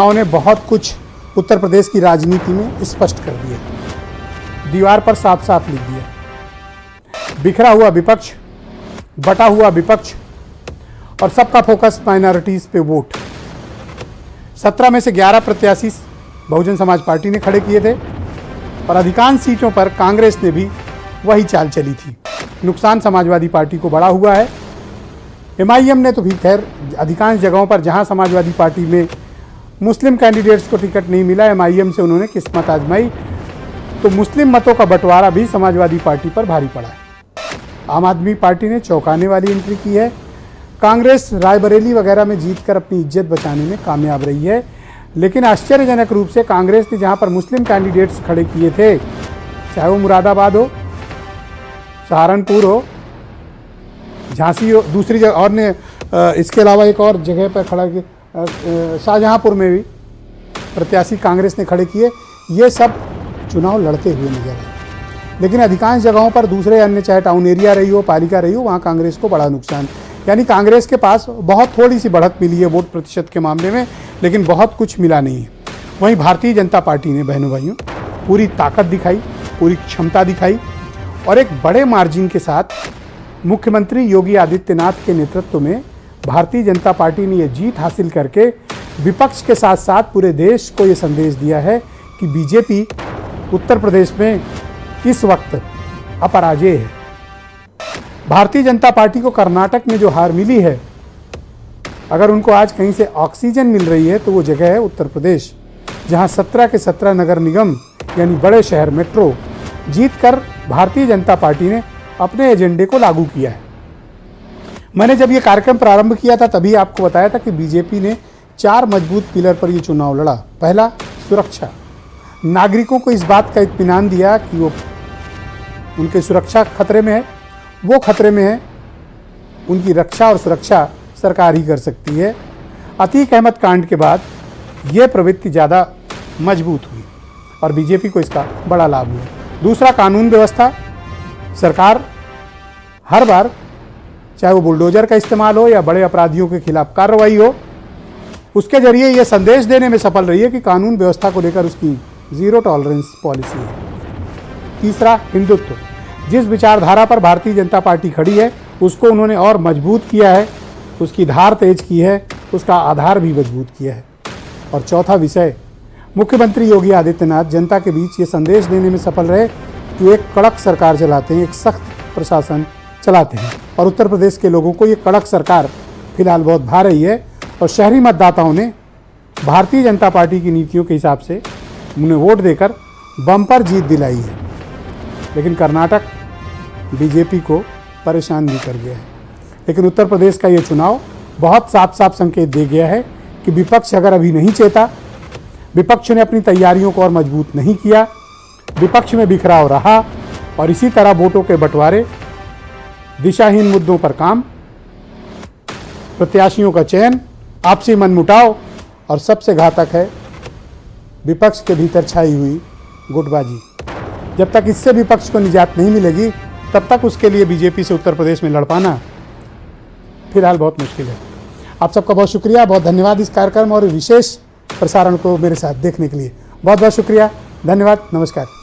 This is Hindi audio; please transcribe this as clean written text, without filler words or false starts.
उन्होंने बहुत कुछ उत्तर प्रदेश की राजनीति में स्पष्ट कर दिया, दीवार पर साफ साफ लिख दिया। बिखरा हुआ विपक्ष, बटा हुआ विपक्ष और सबका फोकस माइनॉरिटीज पे वोट। 17 में से 11 प्रत्याशी बहुजन समाज पार्टी ने खड़े किए थे और अधिकांश सीटों पर कांग्रेस ने भी वही चाल चली थी। नुकसान समाजवादी पार्टी को बड़ा हुआ है। एमआईएम ने तो भी खैर अधिकांश जगहों पर जहां समाजवादी पार्टी में मुस्लिम कैंडिडेट्स को टिकट नहीं मिला, एमआईएम से उन्होंने किस्मत आजमाई, तो मुस्लिम मतों का बंटवारा भी समाजवादी पार्टी पर भारी पड़ा है। आम आदमी पार्टी ने चौंकाने वाली एंट्री की है। कांग्रेस रायबरेली वगैरह में जीतकर अपनी इज्जत बचाने में कामयाब रही है, लेकिन आश्चर्यजनक रूप से कांग्रेस ने जहां पर मुस्लिम कैंडिडेट्स खड़े किए थे, चाहे वो मुरादाबाद हो, सहारनपुर हो, झांसी हो, दूसरी जगह और ने इसके अलावा एक और जगह पर खड़ा किया, शाहजहांपुर में भी प्रत्याशी कांग्रेस ने खड़े किए। ये सब चुनाव लड़ते हुए नजर आए, लेकिन अधिकांश जगहों पर दूसरे अन्य, चाहे टाउन एरिया रही हो, पालिका रही हो, वहाँ कांग्रेस को बड़ा नुकसान, यानी कांग्रेस के पास बहुत थोड़ी सी बढ़त मिली है वोट प्रतिशत के मामले में, लेकिन बहुत कुछ मिला नहीं है। वहीं भारतीय जनता पार्टी ने बहनों भाइयों पूरी ताकत दिखाई, पूरी क्षमता दिखाई और एक बड़े मार्जिन के साथ मुख्यमंत्री योगी आदित्यनाथ के नेतृत्व में भारतीय जनता पार्टी ने यह जीत हासिल करके विपक्ष के साथ साथ पूरे देश को यह संदेश दिया है कि बीजेपी उत्तर प्रदेश में इस वक्त अपराजय है। भारतीय जनता पार्टी को कर्नाटक में जो हार मिली है, अगर उनको आज कहीं से ऑक्सीजन मिल रही है तो वो जगह है उत्तर प्रदेश, जहां 17 के 17 नगर निगम यानी बड़े शहर मेट्रो जीतकर भारतीय जनता पार्टी ने अपने एजेंडे को लागू किया है। मैंने जब ये कार्यक्रम प्रारंभ किया था तभी आपको बताया था कि बीजेपी ने 4 मजबूत पिलर पर ये चुनाव लड़ा। पहला, सुरक्षा। नागरिकों को इस बात का इत्मीनान दिया कि वो उनकी सुरक्षा खतरे में है, वो खतरे में है, उनकी रक्षा और सुरक्षा सरकार ही कर सकती है। अतीक अहमद कांड के बाद ये प्रवृत्ति ज़्यादा मजबूत हुई और बीजेपी को इसका बड़ा लाभ हुआ। दूसरा, कानून व्यवस्था। सरकार हर बार, चाहे वो बुलडोजर का इस्तेमाल हो या बड़े अपराधियों के खिलाफ कार्रवाई हो, उसके जरिए ये संदेश देने में सफल रही है कि कानून व्यवस्था को लेकर उसकी जीरो टॉलरेंस पॉलिसी है। तीसरा, हिंदुत्व। जिस विचारधारा पर भारतीय जनता पार्टी खड़ी है उसको उन्होंने और मजबूत किया है, उसकी धार तेज की है, उसका आधार भी मजबूत किया है। और चौथा विषय, मुख्यमंत्री योगी आदित्यनाथ जनता के बीच ये संदेश देने में सफल रहे कि एक कड़क सरकार चलाते हैं, एक सख्त प्रशासन चलाते हैं और उत्तर प्रदेश के लोगों को ये कड़क सरकार फिलहाल बहुत भा रही है और शहरी मतदाताओं ने भारतीय जनता पार्टी की नीतियों के हिसाब से उन्हें वोट देकर बम्पर जीत दिलाई है। लेकिन कर्नाटक बीजेपी को परेशान भी कर गया है। लेकिन उत्तर प्रदेश का ये चुनाव बहुत साफ साफ संकेत दे गया है कि विपक्ष अगर अभी नहीं चेता, विपक्ष ने अपनी तैयारियों को और मजबूत नहीं किया, विपक्ष में बिखराव रहा और इसी तरह वोटों के बंटवारे, दिशाहीन मुद्दों पर काम, प्रत्याशियों का चयन, आपसी मनमुटाव और सबसे घातक है विपक्ष के भीतर छाई हुई गुटबाजी। जब तक इससे विपक्ष को निजात नहीं मिलेगी तब तक उसके लिए बीजेपी से उत्तर प्रदेश में लड़ पाना फिलहाल बहुत मुश्किल है। आप सबका बहुत शुक्रिया, बहुत धन्यवाद इस कार्यक्रम और विशेष प्रसारण को मेरे साथ देखने के लिए। बहुत बहुत शुक्रिया, धन्यवाद, नमस्कार।